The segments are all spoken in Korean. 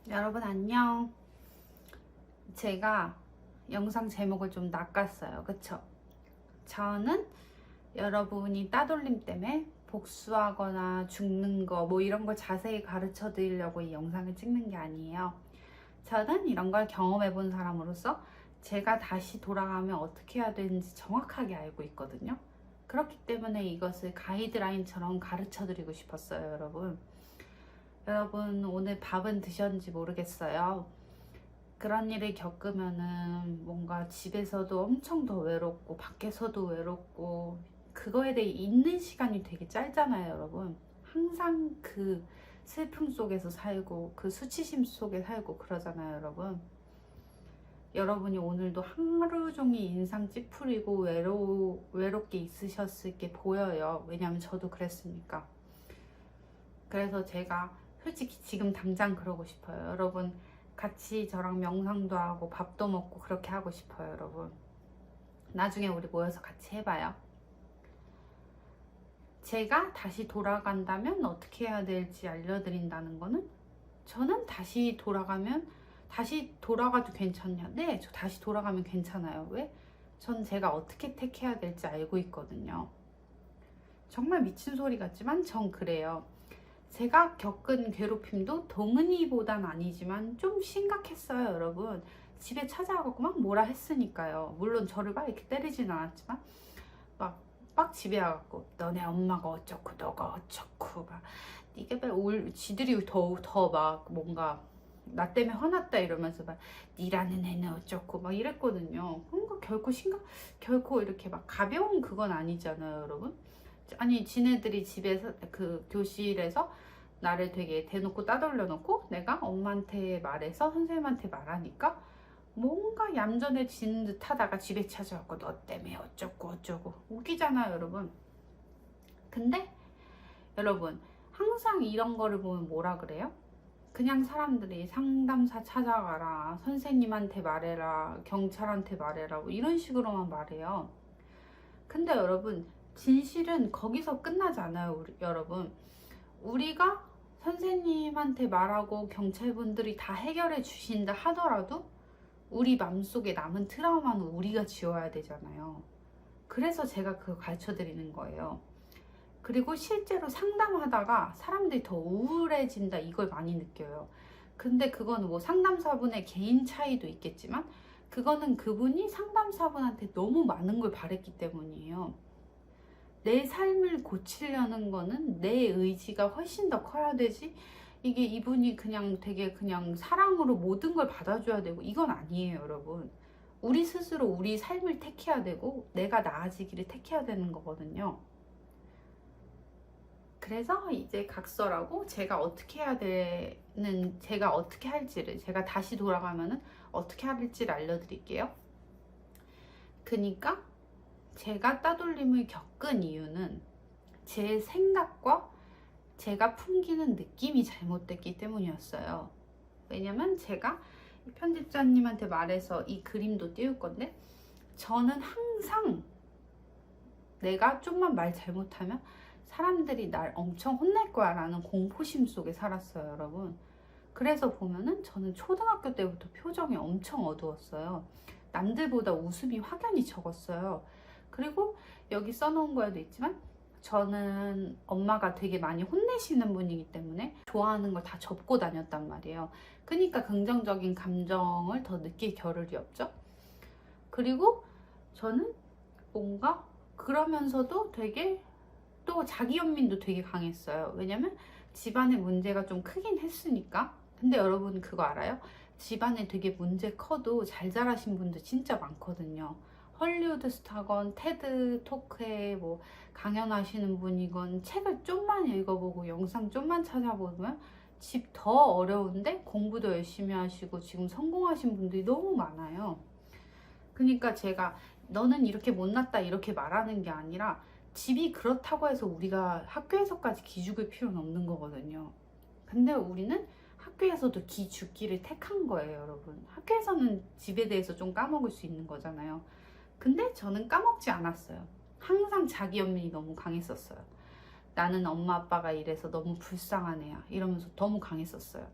여러분 안녕. 제가 영상 제목을 좀 낚았어요. 그쵸? 저는 여러분이 따돌림 때문에 복수하거나 죽는 거 뭐 이런 걸 자세히 가르쳐 드리려고 이 영상을 찍는 게 아니에요. 저는 이런 걸 경험해 본 사람으로서 제가 다시 돌아가면 어떻게 해야 되는지 정확하게 알고 있거든요. 그렇기 때문에 이것을 가이드라인처럼 가르쳐 드리고 싶었어요, 여러분. 여러분 오늘 밥은 드셨는지 모르겠어요. 그런 일을 겪으면은 뭔가 집에서도 엄청 더 외롭고 밖에서도 외롭고 그거에 대해 있는 시간이 되게 짧잖아요, 여러분. 항상 그 슬픔 속에서 살고 그 수치심 속에 살고 그러잖아요, 여러분. 여러분이 오늘도 하루 종일 인상 찌푸리고 외롭게 있으셨을 게 보여요. 왜냐면 저도 그랬으니까. 그래서 제가 솔직히 지금 당장 그러고 싶어요. 여러분 같이 저랑 명상도 하고 밥도 먹고 그렇게 하고 싶어요, 여러분. 나중에 우리 모여서 같이 해봐요. 제가 다시 돌아간다면 어떻게 해야 될지 알려드린다는 거는, 저는 다시 돌아가도 괜찮냐? 네, 저 다시 돌아가면 괜찮아요. 왜? 전 제가 어떻게 택해야 될지 알고 있거든요. 정말 미친 소리 같지만 전 그래요. 제가 겪은 괴롭힘도 동은이보단 아니지만 좀 심각했어요, 여러분. 집에 찾아가고 막 뭐라 했으니까요. 물론 저를 막 이렇게 때리진 않았지만 막 집에 와갖고 너네 엄마가 어쩌고 너가 어쩌고 막 이게 지들이 더 막 뭔가 나 때문에 화났다 이러면서 막 니라는 애는 어쩌고 막 이랬거든요. 그러니까 결코 이렇게 막 가벼운 그건 아니잖아요, 여러분. 아니 지네들이 집에서 그 교실에서 나를 되게 대놓고 따돌려 놓고 내가 엄마한테 말해서 선생님한테 말하니까 뭔가 얌전해지는 듯 하다가 집에 찾아왔고 너 때문에 어쩌고 어쩌고 웃기잖아요, 여러분. 근데 여러분 항상 이런 거를 보면 뭐라 그래요? 그냥 사람들이 상담사 찾아가라, 선생님한테 말해라, 경찰한테 말해라 뭐 이런 식으로만 말해요. 근데 여러분 진실은 거기서 끝나지 않아요, 여러분. 우리가 선생님한테 말하고 경찰분들이 다 해결해 주신다 하더라도 우리 맘속에 남은 트라우마는 우리가 지워야 되잖아요. 그래서 제가 그거 가르쳐 드리는 거예요. 그리고 실제로 상담하다가 사람들이 더 우울해진다 이걸 많이 느껴요. 근데 그건 뭐 상담사분의 개인 차이도 있겠지만 그거는 그분이 상담사분한테 너무 많은 걸 바랬기 때문이에요. 내 삶을 고치려는 거는 내 의지가 훨씬 더 커야 되지, 이게 이분이 그냥 되게 그냥 사랑으로 모든 걸 받아줘야 되고 이건 아니에요, 여러분. 우리 스스로 우리 삶을 택해야 되고 내가 나아지기를 택해야 되는 거거든요. 그래서 이제 각설하고 제가 어떻게 할지를, 제가 다시 돌아가면은 어떻게 할지를 알려드릴게요. 그니까 제가 따돌림을 겪은 이유는 제 생각과 제가 풍기는 느낌이 잘못됐기 때문이었어요. 왜냐면 제가 편집자님한테 말해서 이 그림도 띄울 건데, 저는 항상 내가 좀만 말 잘못하면 사람들이 날 엄청 혼낼 거야 라는 공포심 속에 살았어요, 여러분. 그래서 보면은 저는 초등학교 때부터 표정이 엄청 어두웠어요. 남들보다 웃음이 확연히 적었어요. 그리고 여기 써놓은 거에도 있지만 저는 엄마가 되게 많이 혼내시는 분이기 때문에 좋아하는 걸 다 접고 다녔단 말이에요. 그러니까 긍정적인 감정을 더 느낄 겨를이 없죠. 그리고 저는 뭔가 그러면서도 되게 또 자기 연민도 되게 강했어요. 왜냐면 집안의 문제가 좀 크긴 했으니까. 근데 여러분 그거 알아요? 집안에 되게 문제 커도 잘 자라신 분들 진짜 많거든요. 헐리우드 스타건 테드 토크에 뭐 강연하시는 분이건 책을 좀만 읽어보고 영상 좀만 찾아보면 집 더 어려운데 공부도 열심히 하시고 지금 성공하신 분들이 너무 많아요. 그러니까 제가 너는 이렇게 못났다 이렇게 말하는 게 아니라 집이 그렇다고 해서 우리가 학교에서까지 기죽을 필요는 없는 거거든요. 근데 우리는 학교에서도 기죽기를 택한 거예요, 여러분. 학교에서는 집에 대해서 좀 까먹을 수 있는 거잖아요. 근데 저는 까먹지 않았어요. 항상 자기 연민이 너무 강했었어요. 나는 엄마 아빠가 이래서 너무 불쌍한 애야 이러면서 너무 강했었어요.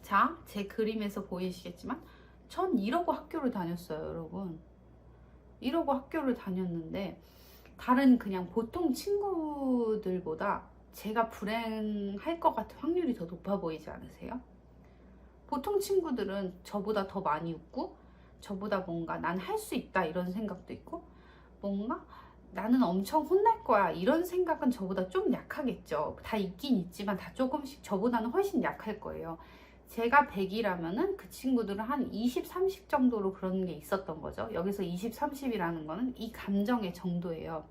자, 제 그림에서 보이시겠지만 전 이러고 학교를 다녔어요, 여러분. 이러고 학교를 다녔는데 다른 그냥 보통 친구들보다 제가 불행할 것 같은 확률이 더 높아 보이지 않으세요? 보통 친구들은 저보다 더 많이 웃고 저보다 뭔가 난 할 수 있다 이런 생각도 있고 뭔가 나는 엄청 혼날 거야 이런 생각은 저보다 좀 약하겠죠. 다 있긴 있지만 다 조금씩 저보다는 훨씬 약할 거예요. 제가 100이라면은 그 친구들은 한 20, 30 정도로 그런 게 있었던 거죠. 여기서 20, 30이라는 거는 이 감정의 정도예요.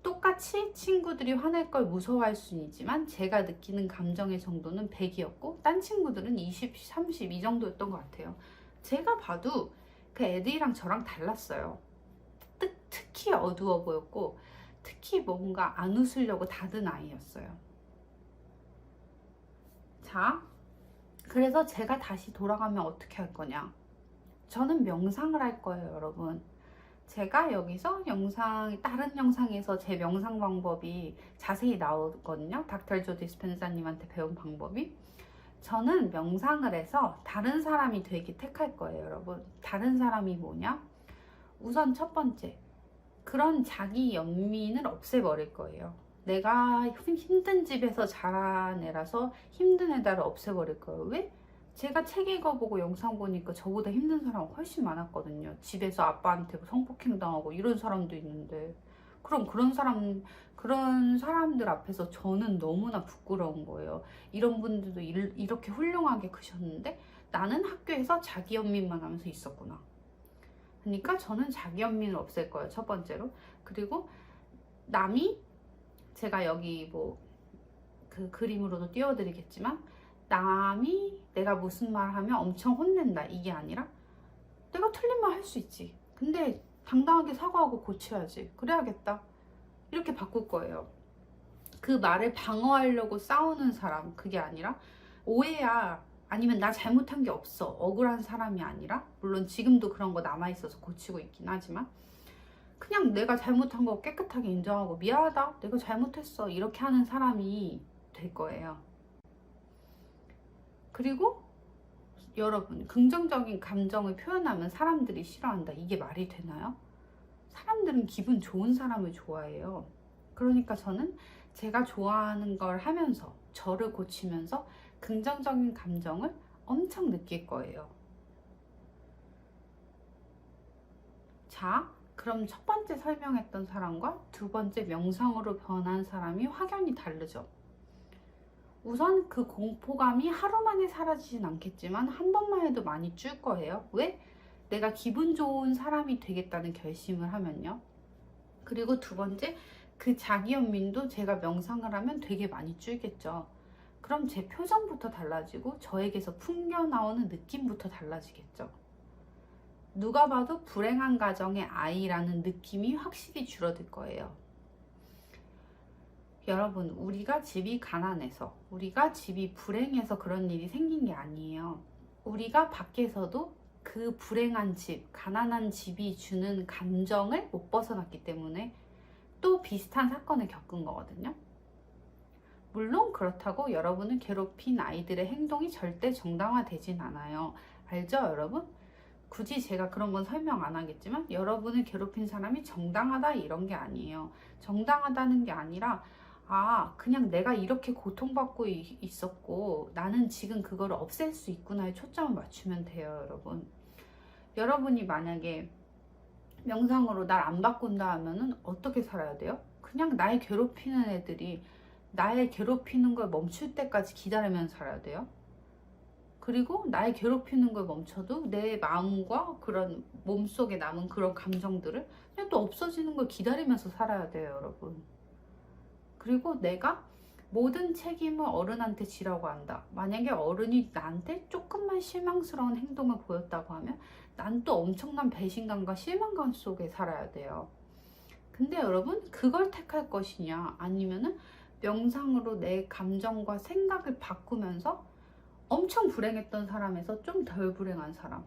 똑같이 친구들이 화낼 걸 무서워할 수는 있지만 제가 느끼는 감정의 정도는 100이었고 딴 친구들은 20, 30 이 정도였던 것 같아요. 제가 봐도 그 애들이랑 저랑 달랐어요. 특히 어두워 보였고 특히 뭔가 안 웃으려고 닫은 아이였어요. 자, 그래서 제가 다시 돌아가면 어떻게 할 거냐? 저는 명상을 할 거예요, 여러분. 제가 여기서 다른 영상에서 제 명상 방법이 자세히 나오거든요. 닥터 조 디스펜사님한테 배운 방법이. 저는 명상을 해서 다른 사람이 되게 택할 거예요, 여러분. 다른 사람이 뭐냐? 우선 첫 번째, 그런 자기 연민을 없애버릴 거예요. 내가 힘든 집에서 자란 애라서 힘든 애다를 없애버릴 거예요. 왜? 제가 책 읽어보고 영상 보니까 저보다 힘든 사람 훨씬 많았거든요. 집에서 아빠한테 성폭행 당하고 이런 사람도 있는데 그럼 그런 사람들 앞에서 저는 너무나 부끄러운 거예요. 이런 분들도 이렇게 훌륭하게 크셨는데 나는 학교에서 자기 연민만 하면서 있었구나. 그러니까 저는 자기 연민을 없앨 거예요, 첫 번째로. 그리고 남이, 제가 여기 뭐 그 그림으로도 띄워드리겠지만 남이 내가 무슨 말 하면 엄청 혼낸다 이게 아니라 내가 틀린 말 할 수 있지. 근데 당당하게 사과하고 고쳐야지. 그래야겠다. 이렇게 바꿀 거예요. 그 말을 방어하려고 싸우는 사람, 그게 아니라 오해야 아니면 나 잘못한 게 없어 억울한 사람이 아니라, 물론 지금도 그런 거 남아있어서 고치고 있긴 하지만 그냥 내가 잘못한 거 깨끗하게 인정하고 미안하다 내가 잘못했어 이렇게 하는 사람이 될 거예요. 그리고 여러분, 긍정적인 감정을 표현하면 사람들이 싫어한다. 이게 말이 되나요? 사람들은 기분 좋은 사람을 좋아해요. 그러니까 저는 제가 좋아하는 걸 하면서 저를 고치면서 긍정적인 감정을 엄청 느낄 거예요. 자, 그럼 첫 번째 설명했던 사람과 두 번째 명상으로 변한 사람이 확연히 다르죠. 우선 그 공포감이 하루 만에 사라지진 않겠지만 한 번만 해도 많이 줄 거예요. 왜? 내가 기분 좋은 사람이 되겠다는 결심을 하면요. 그리고 두 번째, 그 자기 연민도 제가 명상을 하면 되게 많이 줄겠죠. 그럼 제 표정부터 달라지고 저에게서 풍겨나오는 느낌부터 달라지겠죠. 누가 봐도 불행한 가정의 아이라는 느낌이 확실히 줄어들 거예요. 여러분, 우리가 집이 가난해서, 우리가 집이 불행해서 그런 일이 생긴 게 아니에요. 우리가 밖에서도 그 불행한 집, 가난한 집이 주는 감정을 못 벗어났기 때문에 또 비슷한 사건을 겪은 거거든요. 물론 그렇다고 여러분을 괴롭힌 아이들의 행동이 절대 정당화되진 않아요. 알죠, 여러분? 굳이 제가 그런 건 설명 안 하겠지만 여러분을 괴롭힌 사람이 정당하다 이런 게 아니에요. 정당하다는 게 아니라 그냥 내가 이렇게 고통받고 있었고 나는 지금 그걸 없앨 수 있구나에 초점을 맞추면 돼요, 여러분. 여러분이 만약에 명상으로 날 안 바꾼다 하면은 어떻게 살아야 돼요? 그냥 날 괴롭히는 애들이 날 괴롭히는 걸 멈출 때까지 기다리면서 살아야 돼요. 그리고 날 괴롭히는 걸 멈춰도 내 마음과 그런 몸속에 남은 그런 감정들을 그냥 또 없어지는 걸 기다리면서 살아야 돼요, 여러분. 그리고 내가 모든 책임을 어른한테 지라고 한다. 만약에 어른이 나한테 조금만 실망스러운 행동을 보였다고 하면 난 또 엄청난 배신감과 실망감 속에 살아야 돼요. 근데 여러분, 그걸 택할 것이냐 아니면은 명상으로 내 감정과 생각을 바꾸면서 엄청 불행했던 사람에서 좀 덜 불행한 사람,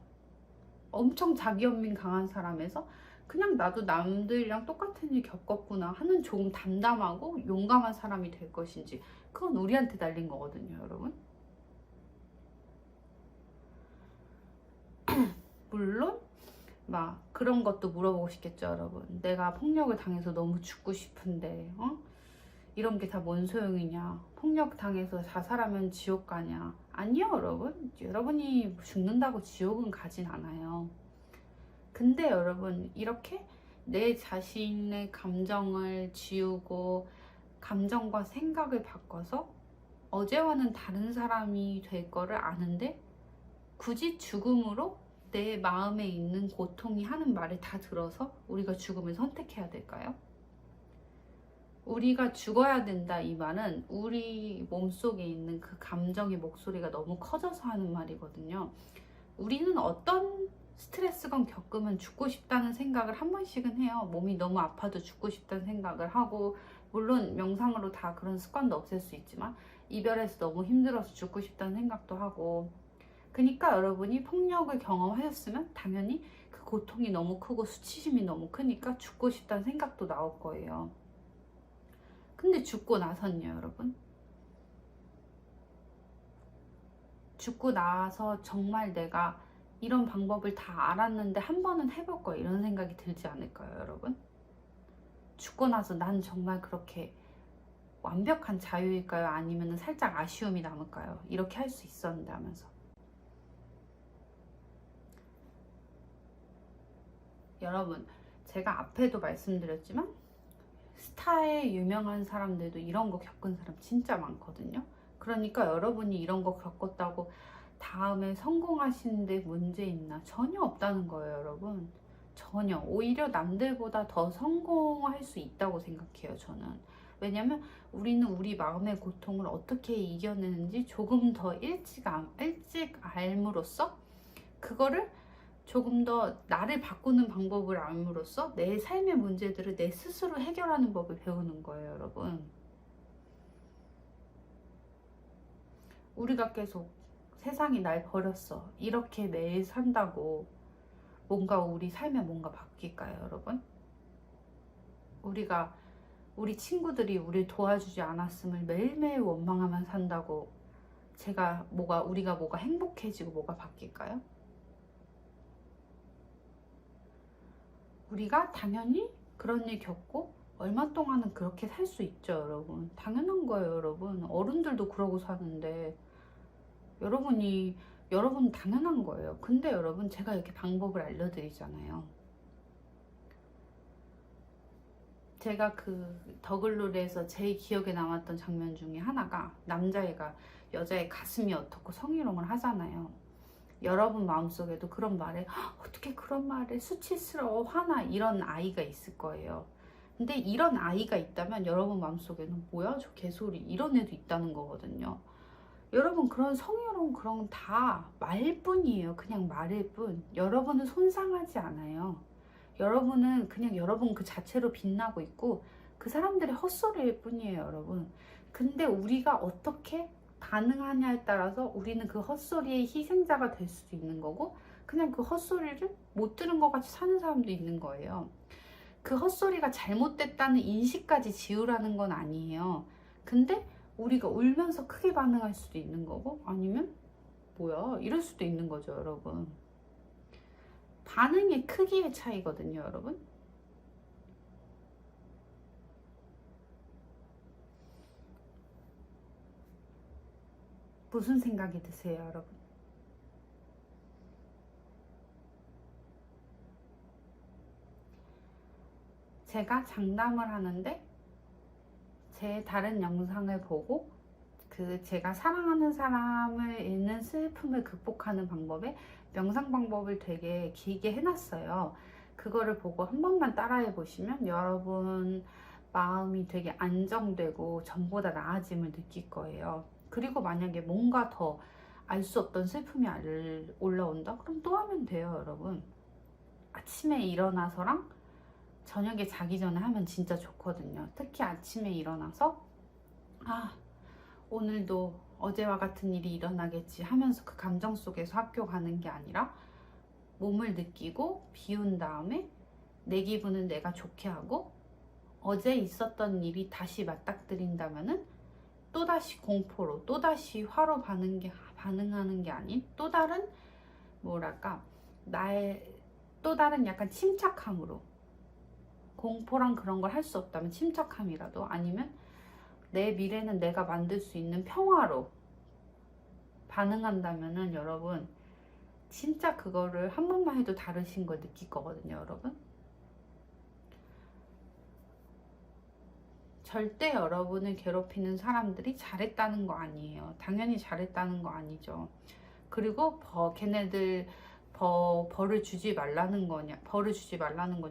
엄청 자기연민 강한 사람에서 그냥 나도 남들이랑 똑같은 일 겪었구나 하는 조금 담담하고 용감한 사람이 될 것인지, 그건 우리한테 달린 거거든요, 여러분. 물론 막 그런 것도 물어보고 싶겠죠, 여러분. 내가 폭력을 당해서 너무 죽고 싶은데 이런 게 다 뭔 소용이냐, 폭력 당해서 자살하면 지옥 가냐. 아니요, 여러분. 여러분이 죽는다고 지옥은 가진 않아요. 근데 여러분, 이렇게 내 자신의 감정을 지우고 감정과 생각을 바꿔서 어제와는 다른 사람이 될 거를 아는데 굳이 죽음으로 내 마음에 있는 고통이 하는 말을 다 들어서 우리가 죽음을 선택해야 될까요? 우리가 죽어야 된다, 이 말은 우리 몸속에 있는 그 감정의 목소리가 너무 커져서 하는 말이거든요. 우리는 어떤 스트레스건 겪으면 죽고 싶다는 생각을 한 번씩은 해요. 몸이 너무 아파도 죽고 싶다는 생각을 하고, 물론 명상으로 다 그런 습관도 없앨 수 있지만 이별해서 너무 힘들어서 죽고 싶다는 생각도 하고. 그러니까 여러분이 폭력을 경험하셨으면 당연히 그 고통이 너무 크고 수치심이 너무 크니까 죽고 싶다는 생각도 나올 거예요. 근데 죽고 나선요, 여러분? 죽고 나서 정말 내가 이런 방법을 다 알았는데 한 번은 해볼 거야, 이런 생각이 들지 않을까요, 여러분? 죽고 나서 난 정말 그렇게 완벽한 자유일까요? 아니면 살짝 아쉬움이 남을까요? 이렇게 할 수 있었는데 하면서. 여러분, 제가 앞에도 말씀드렸지만 스타의 유명한 사람들도 이런 거 겪은 사람 진짜 많거든요. 그러니까 여러분이 이런 거 겪었다고 다음에 성공하시는데 문제 있나? 전혀 없다는 거예요, 여러분. 전혀. 오히려 남들보다 더 성공할 수 있다고 생각해요, 저는. 왜냐면 우리는 우리 마음의 고통을 어떻게 이겨내는지 조금 더 일찍 알므로써 그거를 조금 더 나를 바꾸는 방법을 알므로써 내 삶의 문제들을 내 스스로 해결하는 법을 배우는 거예요, 여러분. 우리가 계속 세상이 날 버렸어, 이렇게 매일 산다고 뭔가 우리 삶에 뭔가 바뀔까요, 여러분? 우리 친구들이 우리를 도와주지 않았음을 매일매일 원망하며 산다고 우리가 뭐가 행복해지고 뭐가 바뀔까요? 우리가 당연히 그런 일 겪고 얼마 동안은 그렇게 살 수 있죠, 여러분. 당연한 거예요, 여러분. 어른들도 그러고 사는데 여러분 당연한 거예요. 근데 여러분, 제가 이렇게 방법을 알려드리잖아요. 제가 그 더글로리에서 제일 기억에 남았던 장면 중에 하나가, 남자애가 여자의 가슴이 어떻고 성희롱을 하잖아요. 여러분 마음속에도 그런 말에 어떻게 그런 말을, 수치스러워, 화나, 이런 아이가 있을 거예요. 근데 이런 아이가 있다면 여러분 마음속에는 뭐야 저 개소리, 이런 애도 있다는 거거든요. 여러분, 그런 성희롱, 그런 다 말뿐이에요. 그냥 말일 뿐. 여러분은 손상하지 않아요. 여러분은 그냥 여러분 그 자체로 빛나고 있고 그 사람들의 헛소리일 뿐이에요, 여러분. 근데 우리가 어떻게 반응하냐에 따라서 우리는 그 헛소리의 희생자가 될 수도 있는 거고, 그냥 그 헛소리를 못 들은 것 같이 사는 사람도 있는 거예요. 그 헛소리가 잘못됐다는 인식까지 지우라는 건 아니에요. 근데 우리가 울면서 크게 반응할 수도 있는 거고, 아니면 뭐야 이럴 수도 있는 거죠, 여러분. 반응의 크기의 차이거든요, 여러분. 무슨 생각이 드세요, 여러분? 제가 장담을 하는데 제 다른 영상을 보고 제가 사랑하는 사람을 잃는 슬픔을 극복하는 방법에 명상 방법을 되게 길게 해놨어요. 그거를 보고 한 번만 따라해 보시면 여러분 마음이 되게 안정되고 전보다 나아짐을 느낄 거예요. 그리고 만약에 뭔가 더 알 수 없던 슬픔이 올라온다? 그럼 또 하면 돼요, 여러분. 아침에 일어나서랑 저녁에 자기 전에 하면 진짜 좋거든요. 특히 아침에 일어나서 오늘도 어제와 같은 일이 일어나겠지 하면서 그 감정 속에서 학교 가는 게 아니라 몸을 느끼고 비운 다음에 내 기분은 내가 좋게 하고, 어제 있었던 일이 다시 맞닥뜨린다면은 또다시 공포로, 또다시 화로 반응하는 게 아닌 또 다른 나의 또 다른 약간 침착함으로, 공포랑 그런 걸 할 수 없다면 침착함이라도, 아니면 내 미래는 내가 만들 수 있는 평화로 반응한다면은 여러분 진짜 그거를 한 번만 해도 다르신 걸 느낄 거거든요. 여러분 절대 여러분을 괴롭히는 사람들이 잘했다는 거 아니에요. 당연히 잘했다는 거 아니죠. 그리고 걔네들 벌을 주지 말라는 거냐,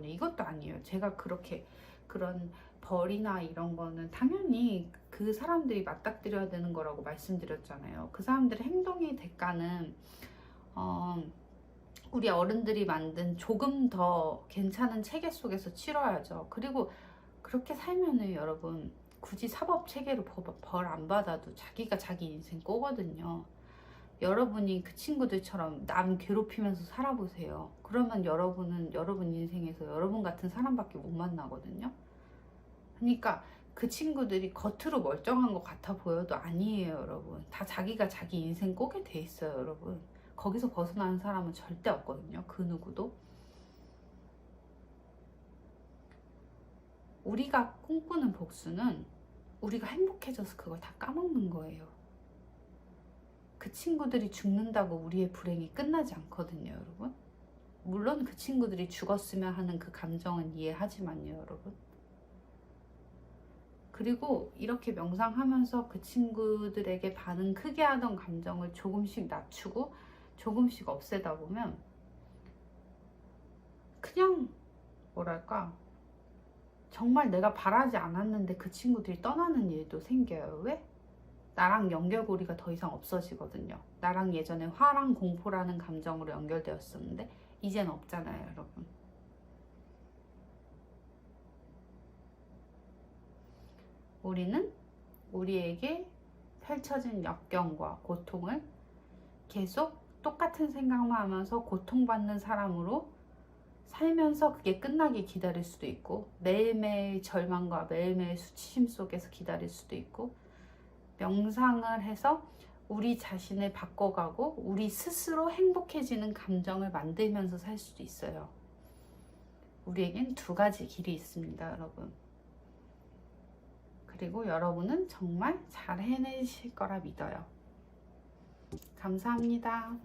이것도 아니에요. 제가 그렇게 그런 벌이나 이런 거는 당연히 그 사람들이 맞닥뜨려야 되는 거라고 말씀드렸잖아요. 그 사람들의 행동의 대가는 우리 어른들이 만든 조금 더 괜찮은 체계 속에서 치러야죠. 그리고 그렇게 살면은 여러분 굳이 사법 체계로 벌 안 받아도 자기가 자기 인생 꼬거든요. 여러분이 그 친구들처럼 남 괴롭히면서 살아보세요. 그러면 여러분은 여러분 인생에서 여러분 같은 사람밖에 못 만나거든요. 그러니까 그 친구들이 겉으로 멀쩡한 것 같아 보여도 아니에요. 여러분 다 자기가 자기 인생 꼬게 돼 있어요. 여러분 거기서 벗어나는 사람은 절대 없거든요. 그 누구도. 우리가 꿈꾸는 복수는 우리가 행복해져서 그걸 다 까먹는 거예요. 그 친구들이 죽는다고 우리의 불행이 끝나지 않거든요. 여러분 물론 그 친구들이 죽었으면 하는 그 감정은 이해하지만요. 여러분 그리고 이렇게 명상하면서 그 친구들에게 반응 크게 하던 감정을 조금씩 낮추고 조금씩 없애다 보면 그냥 뭐랄까 정말 내가 바라지 않았는데 그 친구들이 떠나는 일도 생겨요. 왜? 나랑 연결고리가 더 이상 없어지거든요. 나랑 예전에 화랑 공포라는 감정으로 연결되었었는데 이젠 없잖아요. 여러분 우리는 우리에게 펼쳐진 역경과 고통을 계속 똑같은 생각만 하면서 고통받는 사람으로 살면서 그게 끝나게 기다릴 수도 있고, 매일매일 절망과 매일매일 수치심 속에서 기다릴 수도 있고, 명상을 해서 우리 자신을 바꿔가고 우리 스스로 행복해지는 감정을 만들면서 살 수도 있어요. 우리에겐 두 가지 길이 있습니다. 여러분 그리고 여러분은 정말 잘 해내실 거라 믿어요. 감사합니다.